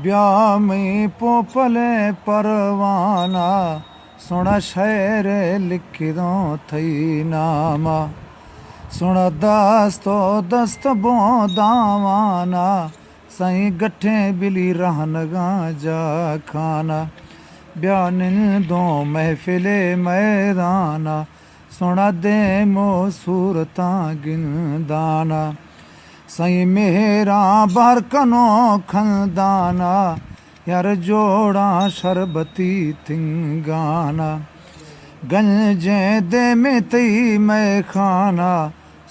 ब्याह में पोपले परवाना सुना शहर लिख दो थई नामा सुना दस्तो दस्त बो दावाना सही गठे बिली रहन गांजा खाना ब्याह दो महफिले मैदाना सुना दे मो सूरता गिनदाना सही मेरा बारकनो खंदाना यार जोड़ा शरबती थिंगाना गंजे दे में तई मैं खाना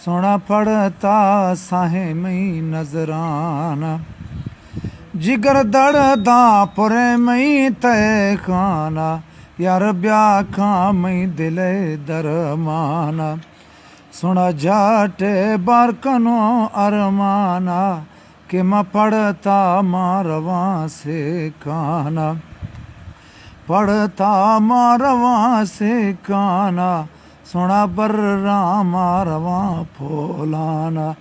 सोना पड़ता साहे मई नजराना जिगर दर्दा पुरे मई तय खाना यार ब्याह खा मई दिले दरमाना सुना जाटे बारकनो अरमाना कि मैं पढ़ता मारवा से काना पढ़ता मारवा से काना सुना बर्रा मारवा फोलाना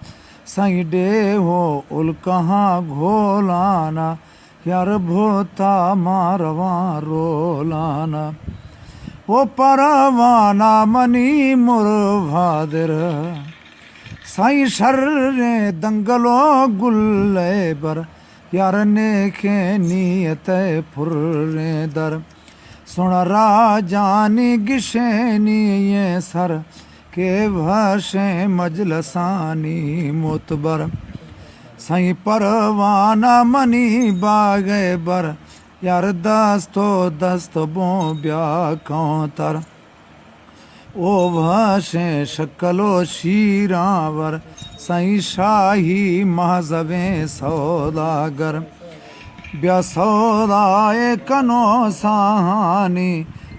सही डे हो उल कहाँ घोलाना यार भोता मारवा रोलाना वो परवाना मनी मुरभादिर साई शर्रे दंगलो गुल्ले बर यार ने के नियत फुर्रे दर सुन राजानी गिशेनी ये सर के भाषे मजलसानी मुतबर साई परवाना मनी बागे बर यार दस्तो दस्त बो ब्याह कौतर ओ भाषे शक्लो शीरावर सही शाही महजबे सौदागर ब्या सौदाए कनो सहानी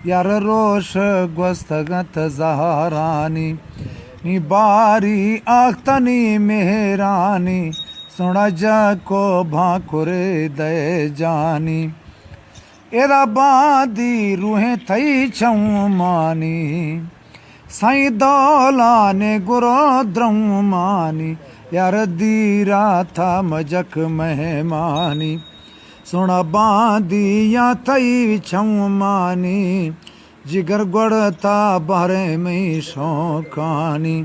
यार रोश ग्वस्तगत जहारानी नी बारी आख्तनी मेहरानी सुना जाको भाकुरे दे जानी एरा बादी रूहें थई छमानी साई दौला ने गुरो द्रमानी यार दीरा था मजक मेहमानी सुना बादी या थई छमानी जिगर गुड़ता बारे में शौकानी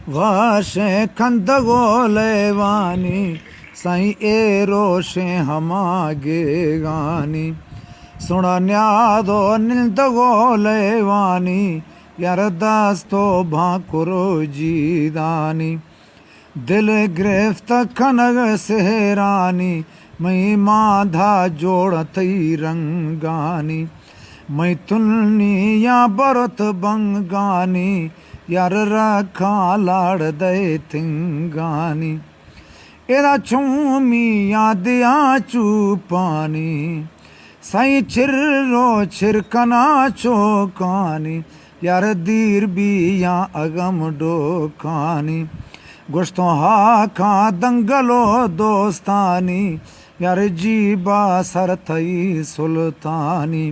वाशे खंद गोलेवानी साई ए रोशे हमागे गानी सुना न्यादो निंद गोलेवानी यार दस्तो भाकुरो जीदानी दिल गिरफ्त खनग सेहरानी मई माधा जोड़ती रंगानी मई तुलनी या बरत बंगानी यार रखा लाड़ दे थिंगानी एरा चूमी यादिया चूपानी साई छिरो छिरकना चौकानी यार दीर भी या अगम डोकानी गोश्तों हा खा दंगलो दोस्तानी यार जीबा सर थई सुल्तानी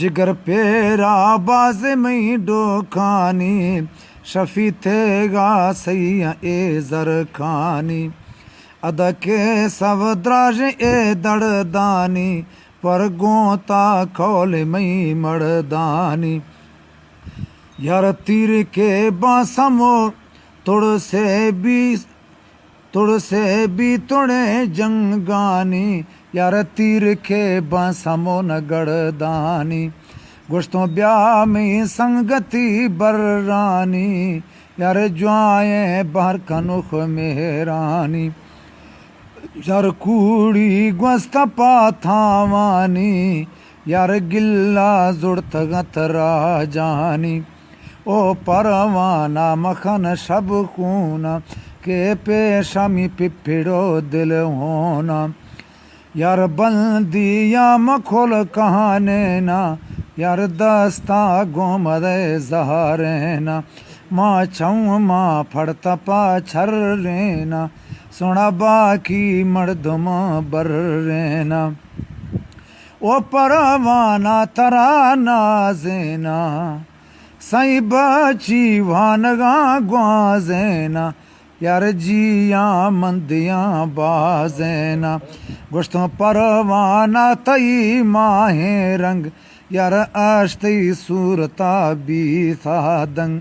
जिगर पेरा बाज में डोकानी शफी थेगा सैया ए जरखानी अद के सवद्राज ए दड़दानी पर गोता खौल मई मर्दानी यार तीर के बासमो तुड़ से भी तुड़े जंगानी यार तीर के बासमो न गड़दानी गोश्तों ब्याह में संगति बर्रानी यार ज्वाए बाहर कनुख मेहरानी यार कूड़ी ग्वस्त पाथावानी यार गिल्ला जुड़त गत राजानी ओ परवाना मखन सब खूना के पेशामी पिपिड़ो दिल होना यार बंदी या मखोल कहाने ना यार दस्ता गोमदे जहारेना माँ छऊ माँ फड़ता पाछर रेना सुना बाकी मर्दम बर रेना ओ परवाना तरा नाजेना साई बची वानगा ग्वाजेना यार जियां मंदियां बाज़ेना गोश्तों परवाना तई माहे रंग यार आश्तई सूरता बी सादंग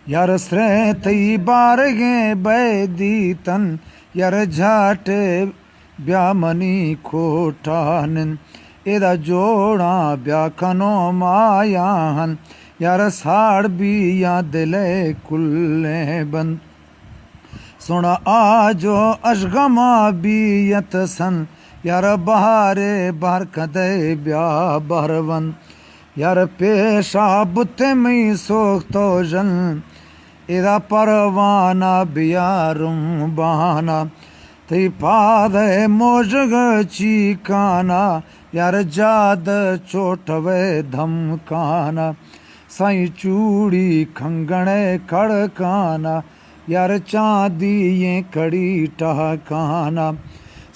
यार स्रे तई बारगे बैदी तन यार झाटे ब्यामनी खोटानन एदा जोड़ा ब्याखनो मायाहन यार साड़ भी या दिले कुल्ले बंद सुना आजो अशगमा बीयत सन यार बहारे बाहर कदे ब्या बहरवन यार पेशा बुते मई सोख तो जन एदा परवाना बियारुम बहाना तई पादे मोजग चीकाना यार जाद चोटवे धमकाना साई चूड़ी खंगणे खड़काना यार चांदी ये कड़ी टहकाना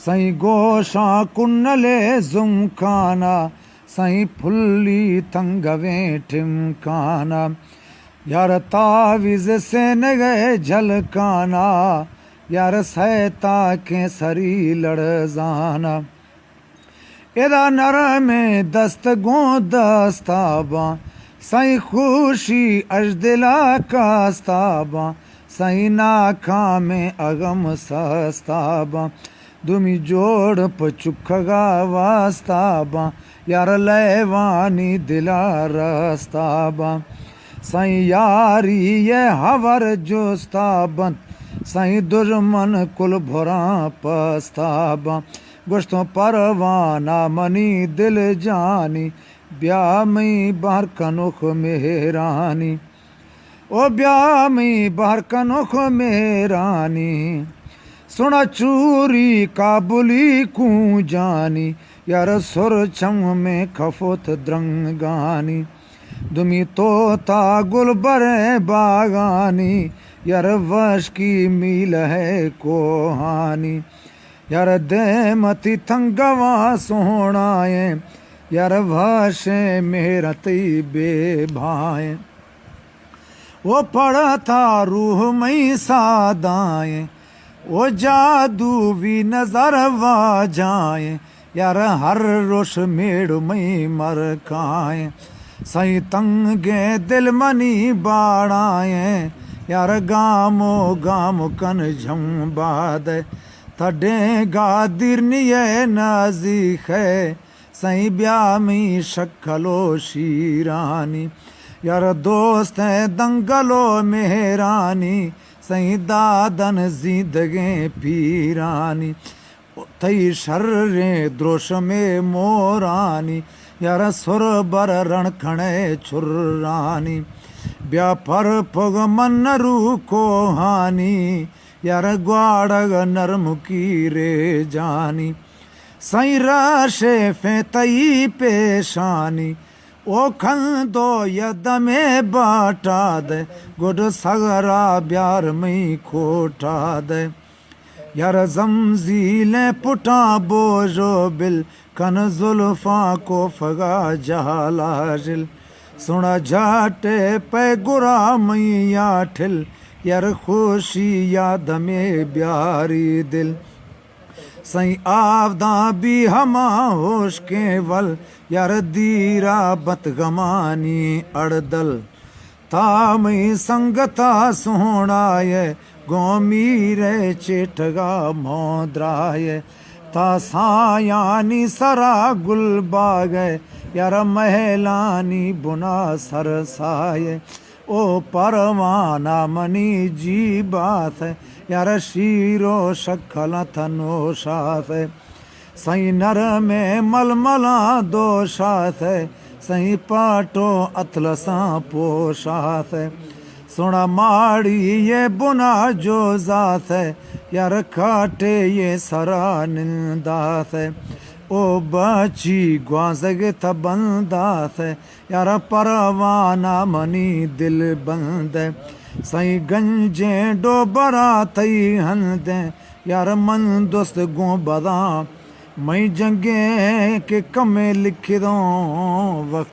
सही गोशा कुन्नले जुमकाना सही फुल्ली तंगवे ठिमकाना यार ताविज से न गए झलकाना यार सहता के सरी लड़ जाना एदा नर में दस्त गो दस्ताबा सही खुशी अजदिला कास्ताबा सही नाखा में अगम सस्ताबा दुमी जोड़ पचुखगा वास्ताबा यार लेवानी दिला रस्ताबा सही यारी ये हवर जोस्ताबन सही दुश्मन कुल भरा पस्ताबा गोश्तों परवाना मनी दिल जानी ब्याह में बाहर कनुख मेहरानी ओ ब्याह में बाहर कनुख मेहरानी सुना चूरी काबुली कू जानी यार सुर छम में खफोत द्रंगानी दुमी तोता गुलबरे बागानी यार वश की मील है कोहानी यार देमती थंगवा सोहणाए यार भाषे मेरा तई बेभाए वो पड़ा था रूह मई सादाए वो जादू भी नजर वा जाए यार हर रोश मेड़ मई मर खाए सही तंगे दिल मनी बाड़ाए यार गामो गाम कन झम बाद तडे गादिर निये नाजिक है सही ब्याह में शक्लो शीरानी यार दोस्त है दंगलो मेहरानी सही दादन जिंदगे पीरानी थई शर्रे द्रोश में मोरानी यार सुर बर रण खणे छुर्रानी ब्या पर पग मन रू को हानी यार ग्वाड़ग नरमुकी रे जानी सही राशे फे तई पेशानी ओ खंदो यद में बाटा दे गुड सगरा ब्यार मई खोटा दे यार जमजीले पुटा बोझो बिल कन जुल्फा को फगा जाला जिल सुना जाटे पे गुरा मैया ठिल यार खुशी याद में ब्यारी दिल सही आवदा भी हमा होश केवल यार दीरा बतगमानी अड़दल तामई संगता सोहणाए गोमीरे चेठगा मोद्राए ता सायानी सरा गुलबागे यार महलानी बुना सरसाए ओ परवाना मनी जी बात है यार शीरो शक्ल थनो शात है सही नर में मलमला दोषात है सही पाटो अतलसा पोशात है सुना माड़ी ये बुना जो जात है यार काटे ये सरा निंदात है ओ बची ग्वाजगे तबंदात है यार परवाना मनी दिल बंद है सही गंजे डोबरा तई हंदे यार मन दोस्त गो बदा मई जंगे के कमे लिख दो वक्त